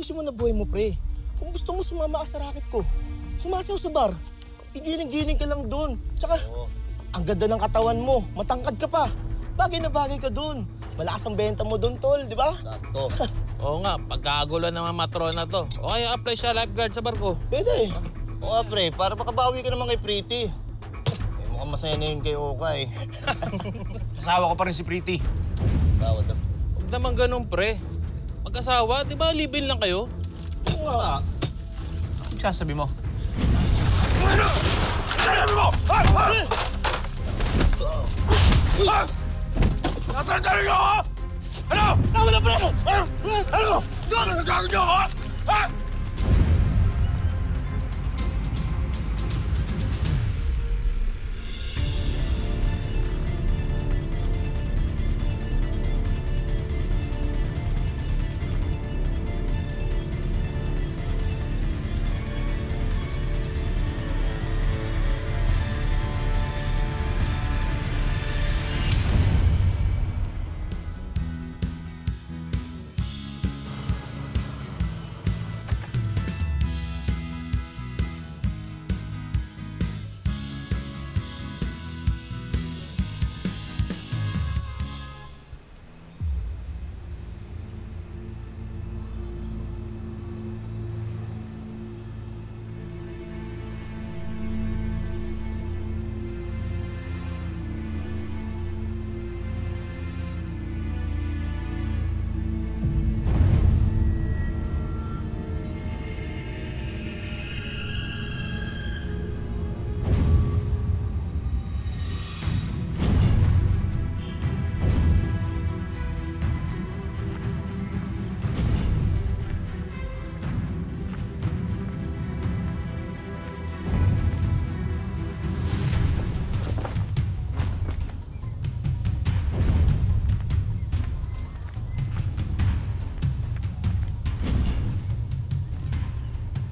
ayusin mo na buhay mo, pre. Kung gusto mo sumama ka sa racket ko, sumasaw sa bar. Igiling-giling ka lang doon. Tsaka, ang ganda ng katawan mo. Matangkad ka pa. Bagay na bagay ka doon. Malakas ang benta mo doon, tol, di ba? Sakto. Oo nga, pagkakagulo ng mga matrona to. O kaya apply siya lifeguard sa barko. Pwede eh. Oo nga, pre, para makabawi ka naman kay Pretty. Mukhang masaya na yun kay Oka eh. Asawa ko pa rin si Pretty. Tawad na. Huwag naman ganun, pre. Pag-asawa, di ba live-in lang kayo? Oo nga. Anong sasabi mo? Ano? Ano mo? Natarantalo niyo ako? Ano? Tama na pala! Ano? Ano? Nagagawa niyo ako? Ha?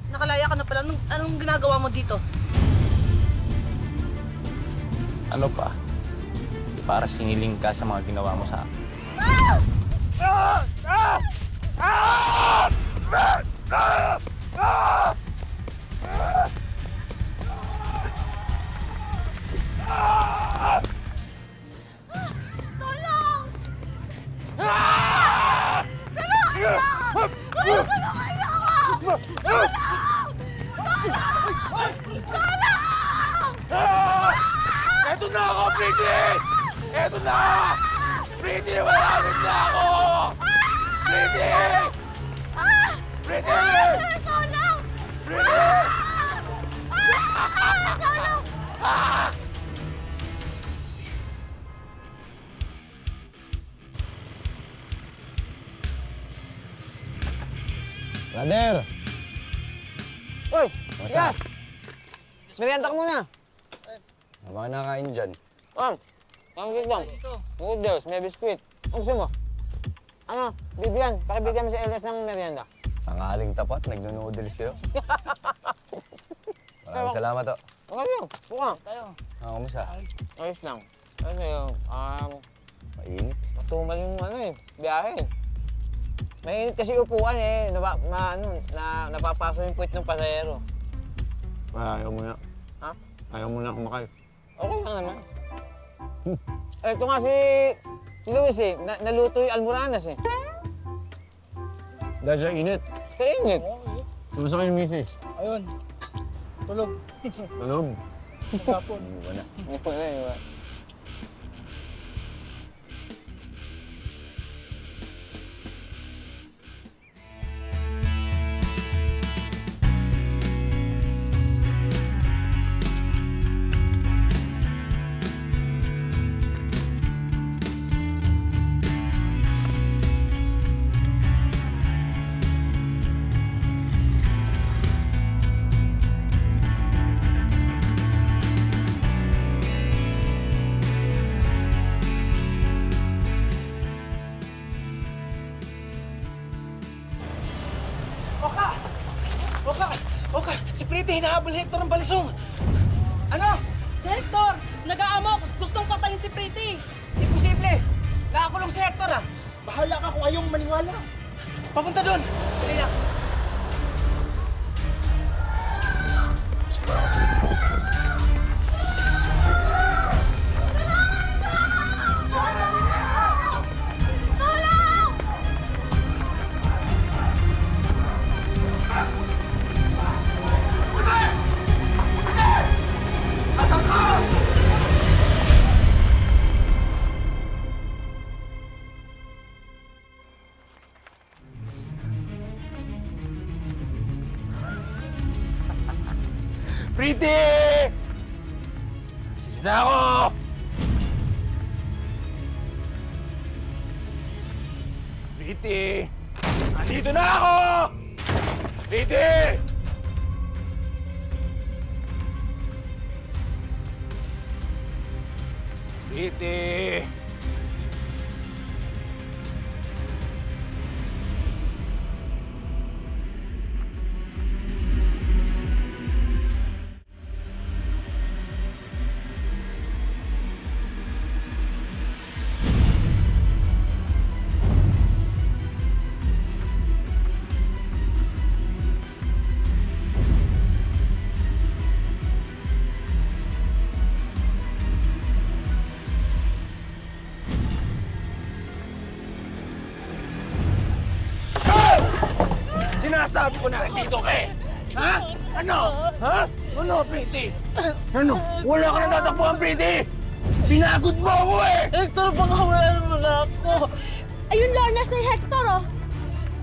Nakalaya ka na pala. Anong ginagawa mo dito? Ano pa? Di para siniling ka sa mga ginawa mo sa akin. Tulong! Eto na ako, Pretty! Eto na! Pretty, malapit na ako! Pretty! Pretty! Tulong! Pretty! Tulong! Brother! Uy! Masa? Yan! Merienda ka muna. Ang mga nakain dyan. Pangkit lang. Noodles, may biskuit. Ang gusto mo? Ano? Bibigyan. Pakibigyan mo si Elias ng merienda. Sangaling tapat, nagno-noodles kayo. Maraming salamat to. Okay yun. Buka. Kamusta? Ayos lang. Ano yun? Mainit. Matumal yung biyahe. Mainit kasi upuan eh. Napapaso yung puwit ng pasahero. Ayaw mo na. Ha? Ayaw mo na kumakay. Okay lang naman. Ito nga si Luis eh. Naluto yung almoranas eh. Dahil sa init. Kainit. Sumasakay yung misis. Ayun. Tulog. Tulog. Kapon. Wala. Wala. Oka! Si Pretty hinahabol ni Hector ng balisong! Ano? Si Hector! Nag-aamok! Gustong patayin si Pretty! Imposible! Nakakulong si Hector ah! Bahala ka kung ayaw maniwala. Papunta doon! Dali lang. Pretty! Sige na ako! Pretty! Andito na ako! Pretty! Pretty! Sinasabi ko na nandito ka eh! Ha? Ano? Ha? Ano, Pretty? Ano? Wala ka na tatakbuhan, Pretty! Pinagod mo ako eh! Hector, pakawalan mo na ako. Ayun, Lorna, si Hector, oh.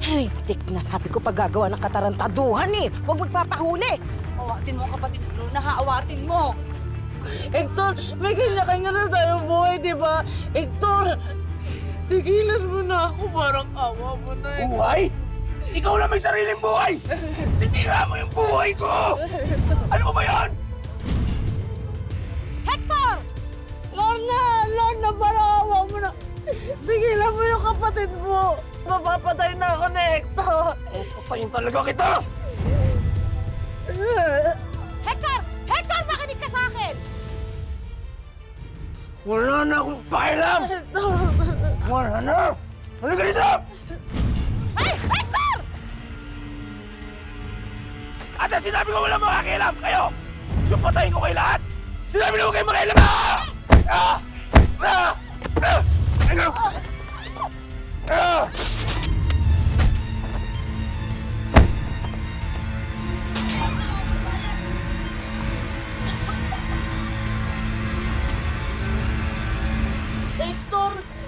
Ay, dik na sabi ko paggagawa ng katarantaduhan eh. Huwag magpapahuli. Awatin mo, kapatid Luna, ha? Awatin mo. Hector, may kanya-kanya na tayong buhay, di ba? Hector, tigilan mo na ako. Parang awa mo na eh. Buhay? Ikaw na may sariling buhay! Sinira mo yung buhay ko! Ano mo ba yan? Hector! Lorna, parang awa mo na. Bigilan mo yung kapatid mo. Mapapatay na ako ni Hector. Patayin talaga kita! Hector! Hector, makinig ka sa akin! Wala na akong pakialam! Hector! Wala na! Halika dito! Ay, Hector! Ate, sinabi ko wala makakialam! Kayo! So patayin ko kayo lahat! Sinabi na huwag kayo makialam! Ah! Ah! Ah! Ah! Ano? Ah!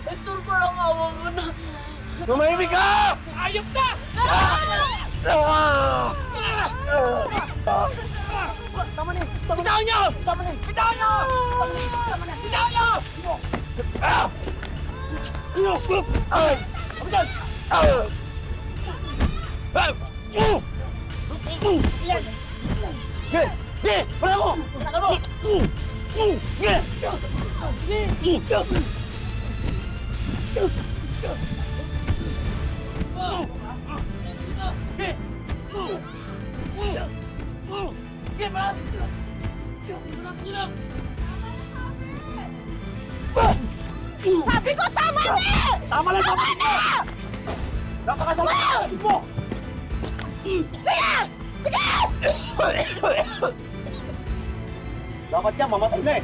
Hector, parang awa mo na. Tumahimik ka! Ayop na! Ah! Tama na, Bitawan niyo! tama na. Bitawan niyo! Bitawan niyo! Ah! Ay! Kapitan! Ah! Ah! Ge! Ge! Wala ko! Wala ko! Ge! Sabi ko, tama na! Tama lang, tama na! Napakasama ka! Kapatid mo! Sige! Sige! Dapat yan, mamatay na eh.